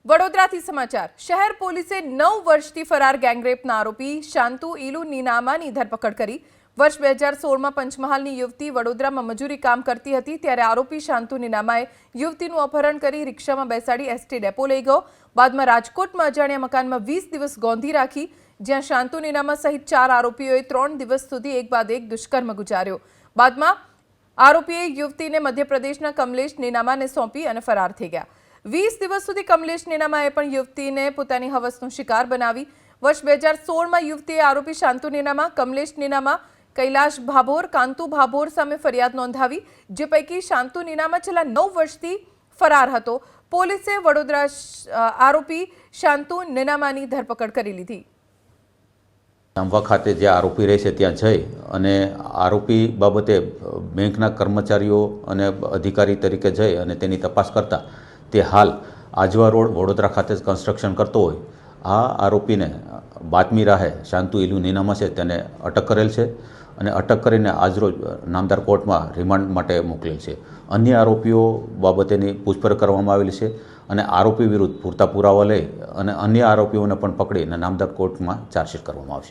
વડોદરાથી સમાચાર શહેર પોલીસે 9 વર્ષથી ફરાર ગેંગરેપના આરોપી શાંતુ ઇલુ નીનામાની ધરપકડ કરી। વર્ષ 2016માં પંચમહાલની યુવતી વડોદરામાં મજૂરી કામ કરતી હતી ત્યારે આરોપી શાંતુ નીનામાએ યુવતીનું અપહરણ કરી રિક્ષામાં બેસાડી એસટી ડેપો લઈ ગયો। બાદમાં રાજકોટમાં અજાણ્યા મકાનમાં 20 દિવસ ગોંધી રાખી, જ્યાં શાંતુ નીનામા સહિત 4 આરોપીઓએ 3 દિવસ સુધી એક બાદ એક દુષ્કર્મ ગુજાર્યો। બાદમાં આરોપીએ યુવતીને મધ્યપ્રદેશના કમલેશ નીનામાને સોંપી અને ફરાર થઈ ગયા। 20 દિવસ સુધી કમલેશ નીનામાએ પણ યુવતીને પોતાની હવસનો શિકાર બનાવી। વર્ષ 2016માં યુવતીએ આરોપી શાંતુ નીનામા, કમલેશ નીનામા, કૈલાશ ભાભોર, કાંતુ ભાભોર સામે ફરિયાદ નોંધાવી, જે પૈકી શાંતુ નીનામા છેલ્લા 9 વર્ષથી ફરાર હતો। પોલીસે વડોદરા આરોપી શાંતુ નીનામાની ધરપકડ કરી લીધી। નામવા ખાતે જે આરોપી રહે છે ત્યાં જઈ અને આરોપી બાબતે બેંકના કર્મચારીઓ અને અધિકારી તરીકે જઈ અને તેની તપાસ કરતા તે હાલ આજવા રોડ વડોદરા ખાતે જ કન્સ્ટ્રક્શન કરતો હોય આ આરોપીને બાતમી રાહે શાંતુ ઇલુ નીનામા છે તેને અટક કરેલ છે અને અટક કરીને આજરોજ નામદાર કોર્ટમાં રિમાન્ડ માટે મોકલેલ છે। અન્ય આરોપીઓ બાબતેની પૂછપરછ કરવામાં આવેલી છે અને આરોપી વિરુદ્ધ પૂરતા પુરાવા લઈ અને અન્ય આરોપીઓને પણ પકડીને નામદાર કોર્ટમાં ચાર્જશીટ કરવામાં આવશે।